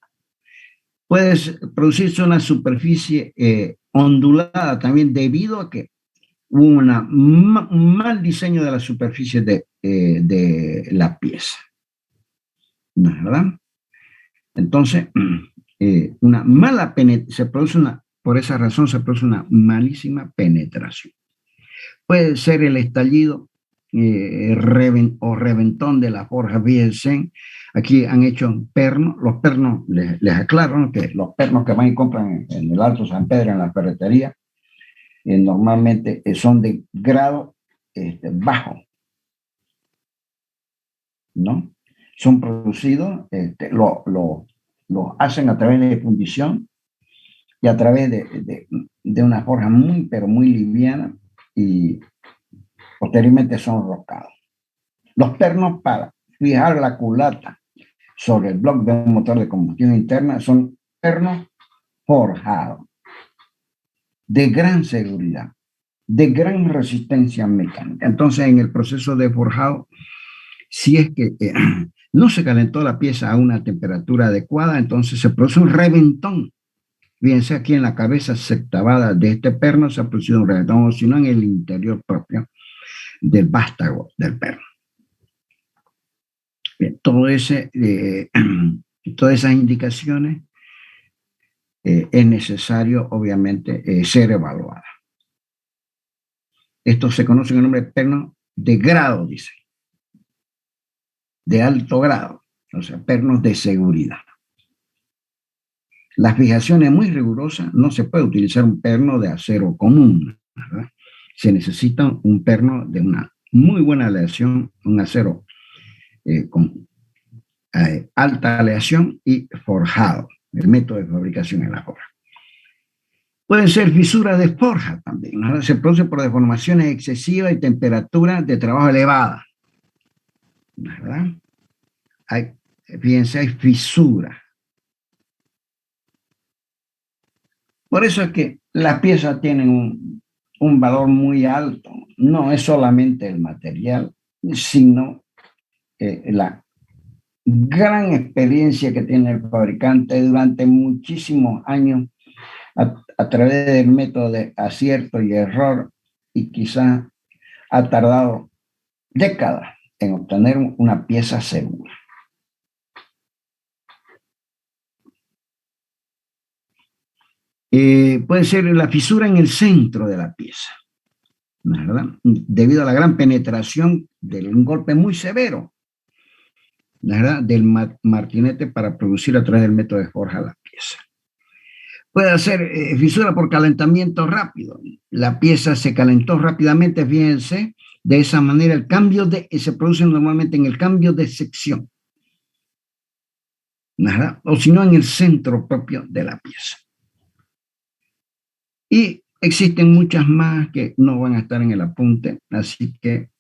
S4: Puede producirse una superficie ondulada también debido a que hubo un mal diseño de la superficie de la pieza. ¿No es verdad? Entonces, por esa razón se produce una malísima penetración. Puede ser el estallido o reventón de la forja. Fíjense, aquí han hecho pernos. Los pernos, les aclaro, ¿no?, que los pernos que van y compran en el Alto San Pedro, en la ferretería, normalmente son de grado bajo, ¿no? Son producidos, lo hacen a través de fundición y a través de una forja muy, pero muy liviana, y posteriormente son roscados. Los pernos para fijar la culata sobre el bloque de un motor de combustión interna son pernos forjados, de gran seguridad, de gran resistencia mecánica. Entonces, en el proceso de forjado, si es que no se calentó la pieza a una temperatura adecuada, entonces se produce un reventón. Fíjense aquí en la cabeza sectabada de este perno se ha producido un reventón, o si no en el interior propio del vástago del perno. Bien. todas esas indicaciones es necesario, obviamente, ser evaluada. Esto se conoce con el nombre de pernos de grado, dice, de alto grado, o sea, pernos de seguridad. La fijación es muy rigurosa, no se puede utilizar un perno de acero común, ¿verdad? Se necesita un perno de una muy buena aleación, un acero con alta aleación y forjado, el método de fabricación en la forja. Pueden ser fisuras de forja también, ¿no? Se produce por deformaciones excesivas y temperaturas de trabajo elevada, ¿verdad? Fíjense, hay fisuras. Por eso es que las piezas tienen un valor muy alto. No es solamente el material, sino la gran experiencia que tiene el fabricante durante muchísimos años a través del método de acierto y error, y quizás ha tardado décadas en obtener una pieza segura. Puede ser la fisura en el centro de la pieza, ¿verdad? Debido a la gran penetración de un golpe muy severo, ¿verdad?, del martinete para producir a través del método de forja la pieza. Puede hacer fisura por calentamiento rápido. La pieza se calentó rápidamente, fíjense, de esa manera el cambio se produce normalmente en el cambio de sección, ¿verdad?, o si no en el centro propio de la pieza. Y existen muchas más que no van a estar en el apunte, así que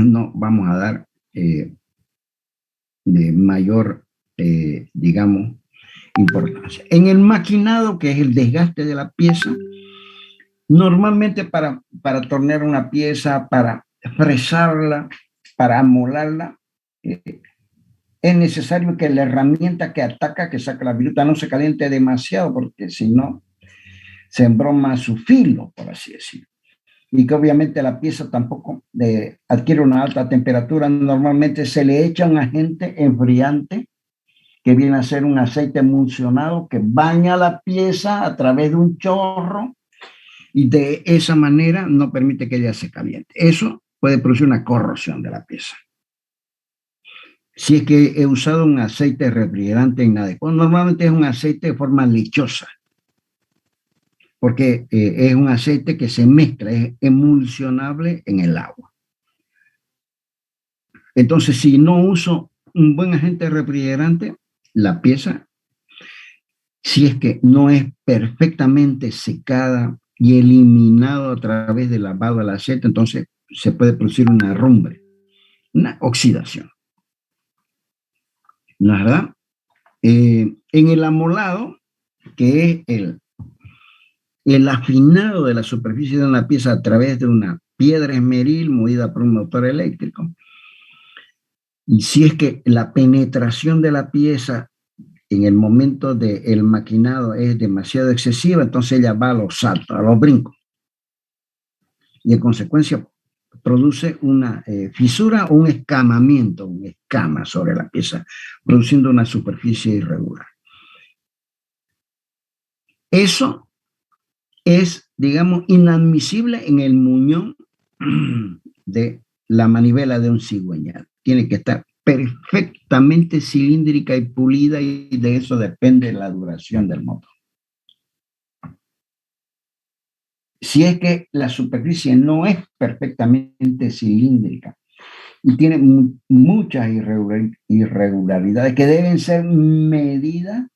S4: no vamos a dar de mayor, digamos, importancia. En el maquinado, que es el desgaste de la pieza, normalmente para tornear una pieza, para fresarla, para amolarla, es necesario que la herramienta que ataca, que saca la viruta, no se caliente demasiado, porque si no, se embroma su filo, por así decirlo. Y que obviamente la pieza tampoco adquiere una alta temperatura. Normalmente se le echa un agente enfriante, que viene a ser un aceite emulsionado que baña la pieza a través de un chorro, y de esa manera no permite que ella se caliente. Eso puede producir una corrosión de la pieza. Si es que he usado un aceite refrigerante inadecuado, normalmente es un aceite de forma lechosa, porque es un aceite que se mezcla, es emulsionable en el agua. Entonces, si no uso un buen agente refrigerante, la pieza, si es que no es perfectamente secada y eliminado a través del lavado del aceite, entonces se puede producir una herrumbre, una oxidación. ¿No es verdad? En el amolado, que es el afinado de la superficie de una pieza a través de una piedra esmeril movida por un motor eléctrico, y si es que la penetración de la pieza en el momento del maquinado es demasiado excesiva, entonces ella va a los saltos, a los brincos, y en consecuencia produce una fisura o un escamamiento, un escama sobre la pieza, produciendo una superficie irregular. Eso es, digamos, inadmisible en el muñón de la manivela de un cigüeñal. Tiene que estar perfectamente cilíndrica y pulida, y de eso depende la duración del motor. Si es que la superficie no es perfectamente cilíndrica y tiene muchas irregularidades que deben ser medidas,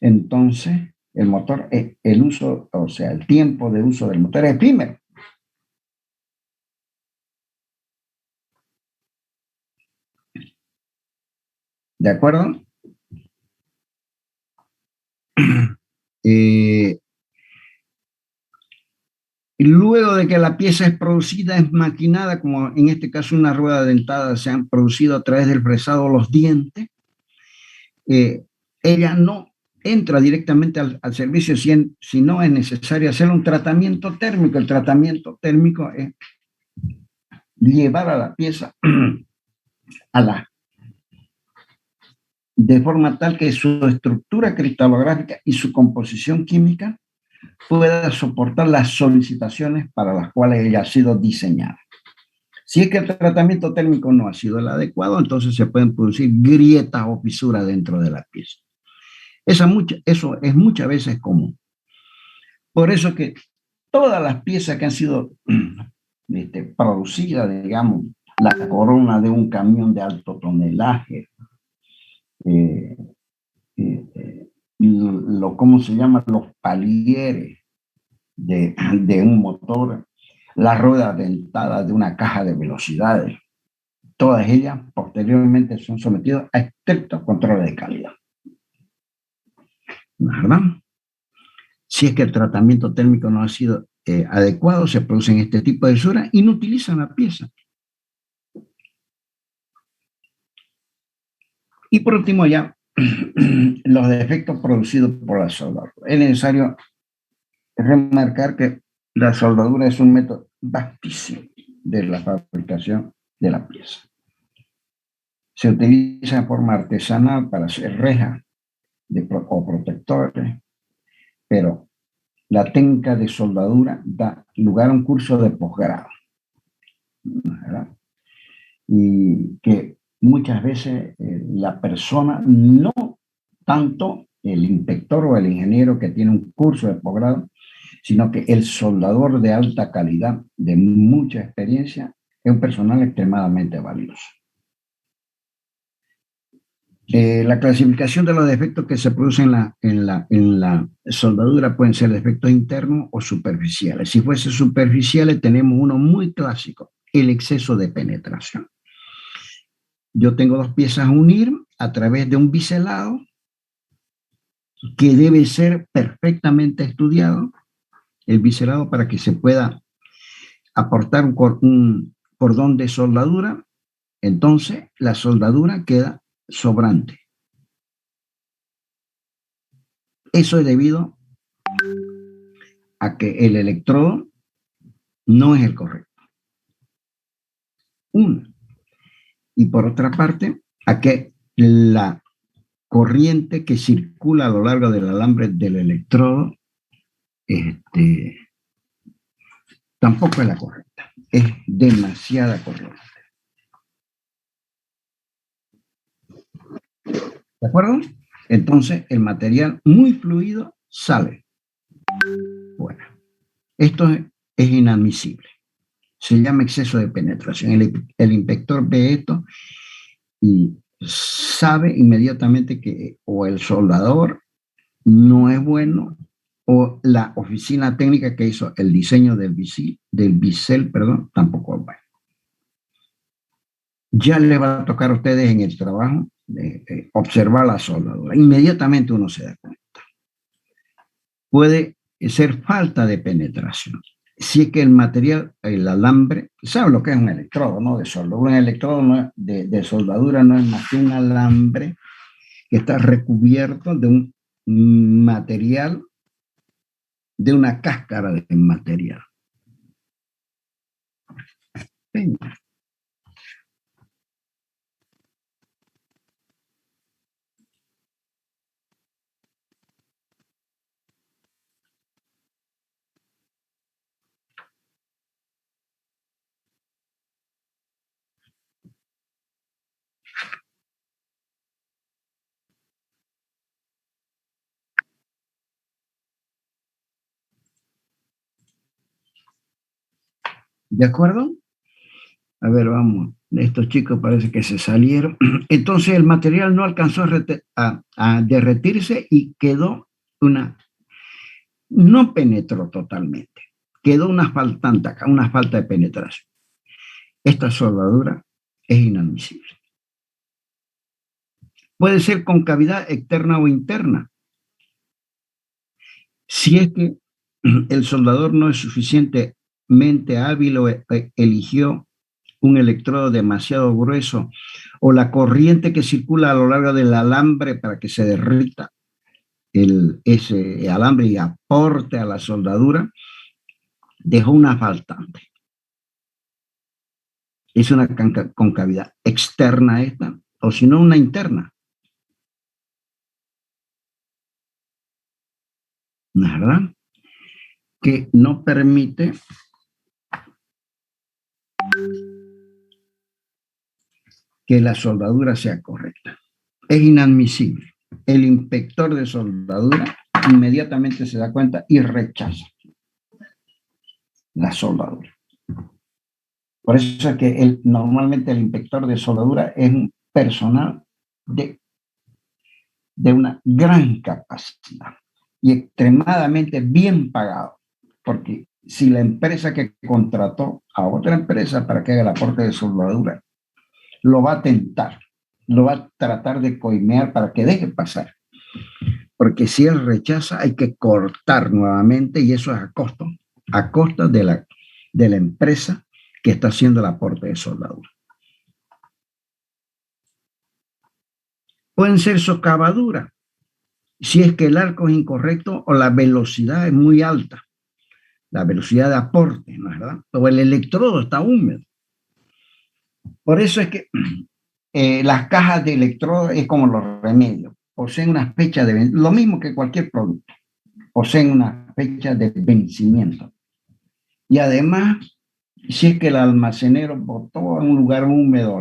S4: entonces el motor, el uso, o sea, el tiempo de uso del motor es efímero. ¿De acuerdo? Luego de que la pieza es producida, es maquinada, como en este caso una rueda dentada, se han producido a través del fresado los dientes, ella no entra directamente al servicio, si no es necesario hacer un tratamiento térmico. El tratamiento térmico es llevar a la pieza a la de forma tal que su estructura cristalográfica y su composición química pueda soportar las solicitaciones para las cuales ella ha sido diseñada. Si es que el tratamiento térmico no ha sido el adecuado, entonces se pueden producir grietas o fisuras dentro de la pieza. Eso es muchas veces común. Por eso que todas las piezas que han sido producidas, digamos, la corona de un camión de alto tonelaje, ¿cómo se llama? Los palieres de un motor, la rueda dentada de una caja de velocidades, todas ellas posteriormente son sometidas a estrictos controles de calidad. ¿Verdad? Si es que el tratamiento térmico no ha sido adecuado, se producen este tipo de fisuras y no utilizan la pieza. Y por último ya, los defectos producidos por la soldadura. Es necesario remarcar que la soldadura es un método vastísimo de la fabricación de la pieza. Se utiliza de forma artesanal para hacer rejas o protectores, pero la técnica de soldadura da lugar a un curso de posgrado, ¿verdad? Y que muchas veces la persona, no tanto el inspector o el ingeniero que tiene un curso de posgrado, sino que el soldador de alta calidad, de mucha experiencia, es un personal extremadamente valioso. La clasificación de los defectos que se producen en la soldadura pueden ser defectos internos o superficiales. Si fuese superficiales, tenemos uno muy clásico, el exceso de penetración. Yo tengo dos piezas a unir a través de un biselado que debe ser perfectamente estudiado, el biselado, para que se pueda aportar un cordón de soldadura. Entonces la soldadura queda sobrante. Eso es debido a que el electrodo no es el correcto. Uno. Y por otra parte, a que la corriente que circula a lo largo del alambre del electrodo tampoco es la correcta. Es demasiada corriente. ¿De acuerdo? Entonces el material muy fluido sale. Bueno, esto es inadmisible. Se llama exceso de penetración. El inspector ve esto y sabe inmediatamente que o el soldador no es bueno o la oficina técnica que hizo el diseño del bisel, tampoco es bueno. Ya le va a tocar a ustedes en el trabajo observar la soldadura. Inmediatamente uno se da cuenta. Puede ser falta de penetración. Si es que el material, el alambre, ¿sabe lo que es un electrodo, no? De soldadura. Un electrodo de soldadura no es más que un alambre que está recubierto de un material, de una cáscara de material. Venga. ¿De acuerdo? A ver, vamos. Estos chicos parece que se salieron. Entonces el material no alcanzó a derretirse y quedó no penetró totalmente. Quedó una falta de penetración. Esta soldadura es inadmisible. Puede ser con cavidad externa o interna. Si es que el soldador no es suficientemente hábil o eligió un electrodo demasiado grueso o la corriente que circula a lo largo del alambre para que se derrita ese alambre y aporte a la soldadura, dejó una faltante. Es una concavidad externa esta, o si no una interna. ¿verdad? Que no permite que la soldadura sea correcta. Es inadmisible. El inspector de soldadura inmediatamente se da cuenta y rechaza la soldadura. Por eso es que normalmente el inspector de soldadura es un personal de una gran capacidad y extremadamente bien pagado, porque si la empresa que contrató a otra empresa para que haga el aporte de soldadura lo va a tentar, lo va a tratar de coimear para que deje pasar, porque si él rechaza hay que cortar nuevamente y eso es a costa de la empresa que está haciendo el aporte de soldadura. Pueden ser socavaduras, si es que el arco es incorrecto o la velocidad es muy alta, la velocidad de aporte, ¿no es verdad? O el electrodo está húmedo. Por eso es que las cajas de electrodo es como los remedios, poseen una fecha de lo mismo que cualquier producto, poseen una fecha de vencimiento. Y además, si es que el almacenero botó en un lugar húmedo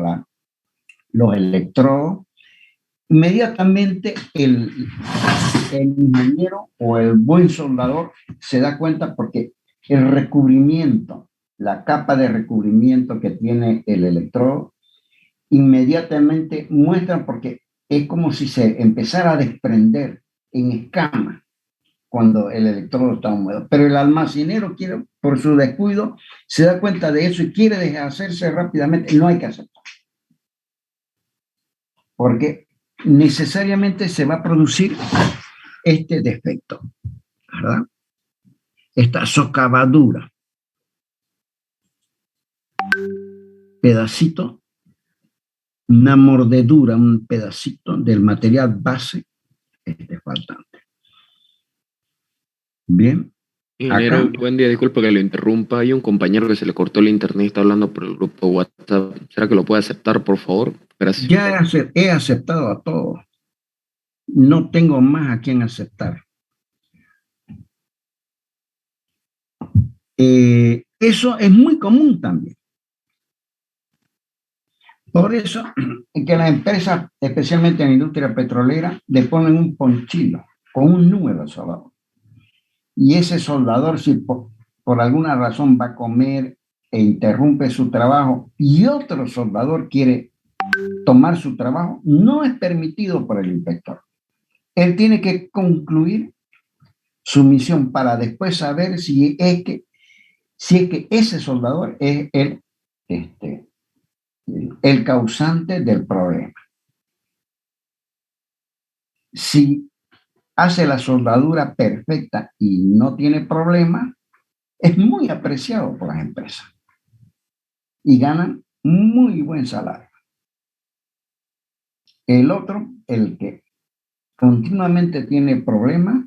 S4: los electrodos, inmediatamente el ingeniero o el buen soldador se da cuenta porque el recubrimiento, la capa de recubrimiento que tiene el electrodo, inmediatamente muestra porque es como si se empezara a desprender en escama cuando el electrodo está húmedo. Pero el almacenero quiere, por su descuido, se da cuenta de eso y quiere deshacerse rápidamente. No hay que aceptar. Porque necesariamente se va a producir este defecto, ¿verdad? Esta socavadura. Pedacito, una mordedura, un pedacito del material base faltante. Bien.
S1: Ingeniero,
S4: Acá,
S1: buen día, disculpe que lo interrumpa. Hay un compañero que se le cortó el internet y está hablando por el grupo WhatsApp. ¿Será que lo puede aceptar, por favor? Gracias.
S4: ya he aceptado a todos. No tengo más a quien aceptar. Eso es muy común también. Por eso que las empresas, especialmente en la industria petrolera, le ponen un ponchilo con un número de soldador. Y ese soldador, si por alguna razón va a comer e interrumpe su trabajo y otro soldador quiere tomar su trabajo, no es permitido por el inspector. Él tiene que concluir su misión para después saber si es que ese soldador es el causante del problema. Si hace la soldadura perfecta y no tiene problema, es muy apreciado por las empresas y ganan muy buen salario. El otro, el que continuamente tiene problemas,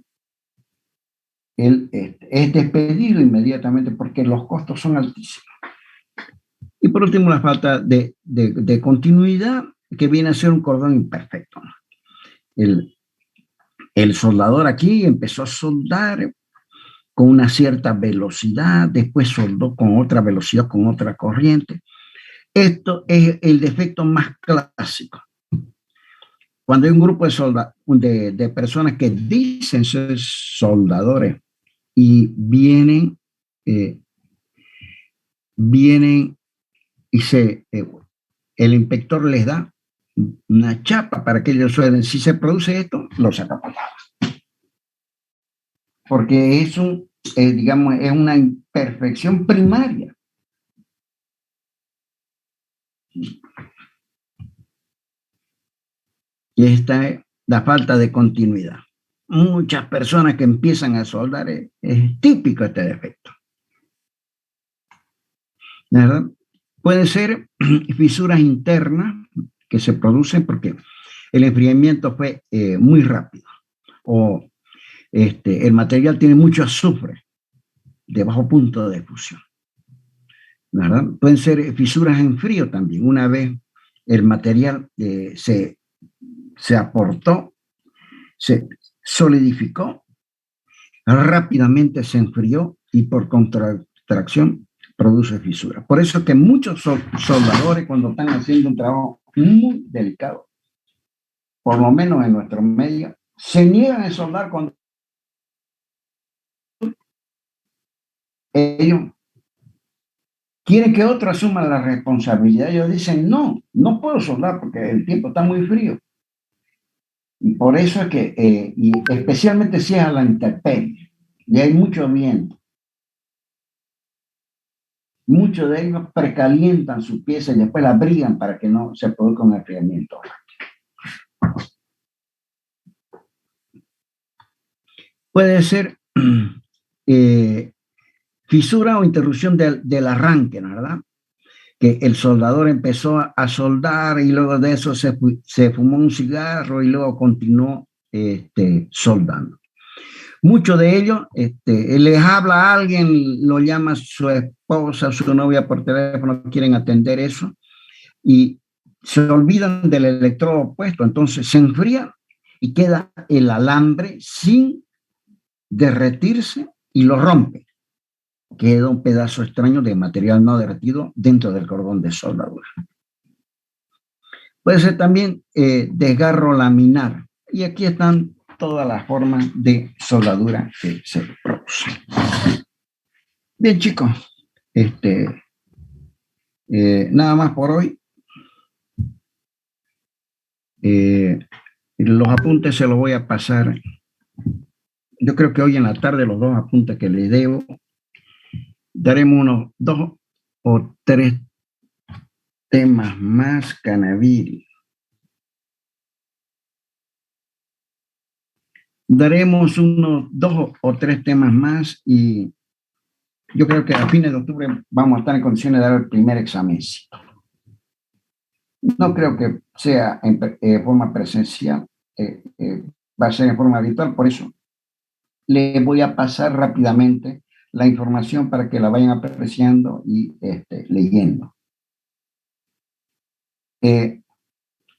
S4: él es despedido inmediatamente porque los costos son altísimos. Y por último, la falta de continuidad, que viene a ser un cordón imperfecto. El soldador aquí empezó a soldar con una cierta velocidad, después soldó con otra velocidad, con otra corriente. Esto es el defecto más clásico. Cuando hay un grupo de personas que dicen ser soldadores y vienen y el inspector les da una chapa para que ellos suelden. Si se produce esto, lo saca patadas. Porque es digamos, es una imperfección primaria. Y esta es la falta de continuidad. Muchas personas que empiezan a soldar, es típico este defecto. ¿Verdad? Pueden ser fisuras internas que se producen porque el enfriamiento fue muy rápido o el material tiene mucho azufre de bajo punto de fusión, ¿verdad? Pueden ser fisuras en frío también. Una vez el material se aportó, se solidificó, rápidamente se enfrió y por contracción produce fisura. Por eso que muchos soldadores, cuando están haciendo un trabajo muy delicado, por lo menos en nuestro medio, se niegan a soldar cuando ellos quieren que otro asuma la responsabilidad. Ellos dicen, no, no puedo soldar porque el tiempo está muy frío. Y por eso es que, y especialmente si es a la intemperie, y hay mucho viento, muchos de ellos precalientan su pieza y después la abrigan para que no se produzca un enfriamiento. Puede ser fisura o interrupción del arranque, ¿no? ¿Verdad? Que el soldador empezó a soldar y luego de eso se fumó un cigarro y luego continuó soldando. Muchos de ellos, les habla a alguien, lo llama su esposa, su novia por teléfono, quieren atender eso y se olvidan del electrodo opuesto, entonces se enfría y queda el alambre sin derretirse y lo rompe. Queda un pedazo extraño de material no derretido dentro del cordón de soldadura. Puede ser también desgarro laminar. Y aquí están todas las formas de soldadura que se producen. Bien, chicos, nada más por hoy. Los apuntes se los voy a pasar. Yo creo que hoy en la tarde los 2 apuntes que les debo, daremos unos 2 o 3 temas más, Canavil. Daremos unos 2 o 3 temas más y yo creo que a fines de octubre vamos a estar en condiciones de dar el primer examencito. No creo que sea en forma presencial, va a ser en forma virtual, por eso les voy a pasar rápidamente la información para que la vayan apreciando y leyendo.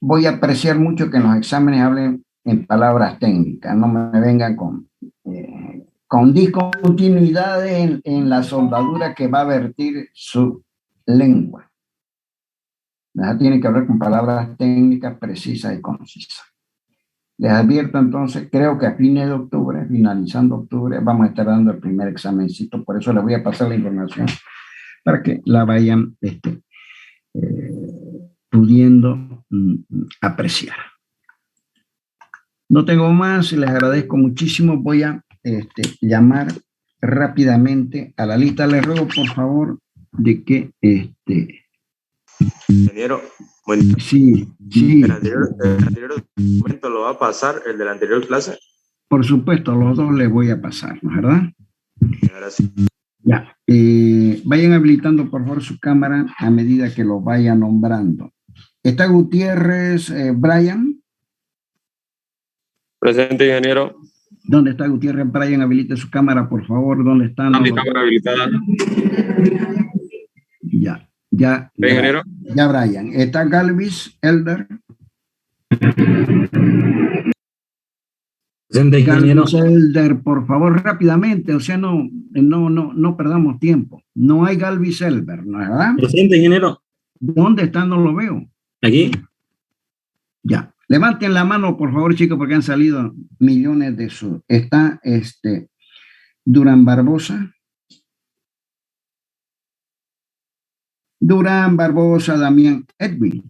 S4: Voy a apreciar mucho que en los exámenes hablen en palabras técnicas, no me vengan con discontinuidades en la soldadura que va a vertir su lengua. Tiene que hablar con palabras técnicas precisas y concisas. Les advierto entonces, creo que a fines de octubre, finalizando octubre, vamos a estar dando el primer examencito, por eso les voy a pasar la información para que la vayan pudiendo apreciar. No tengo más, les agradezco muchísimo. Voy a llamar rápidamente a la lista. Les ruego, por favor, de que
S3: Ingeniero, bueno,
S4: sí.
S3: el anterior documento lo va a pasar, el de la anterior clase.
S4: Por supuesto, los 2 les voy a pasar, ¿no es verdad?
S3: Gracias.
S4: Ya. Vayan habilitando, por favor, su cámara a medida que lo vaya nombrando. ¿Está Gutiérrez, Brian?
S5: Presente, ingeniero.
S4: ¿Dónde está Gutiérrez, Brian? Habilite su cámara, por favor. ¿Dónde están?
S5: Mi cámara habilitada.
S4: Ya,
S5: ingeniero.
S4: Ya, Brian. ¿Está Galvis, Elder?
S6: Presente, ingeniero.
S4: Galvis, Elder, por favor, rápidamente. O sea, no perdamos tiempo. No hay Galvis, Elder, ¿no es verdad?
S6: Presente, ingeniero.
S4: ¿Dónde está? No lo veo.
S6: Aquí.
S4: Ya. Levanten la mano, por favor, chicos, porque han salido millones de sus. Está Durán Barbosa. Durán Barbosa, Damián Edwin.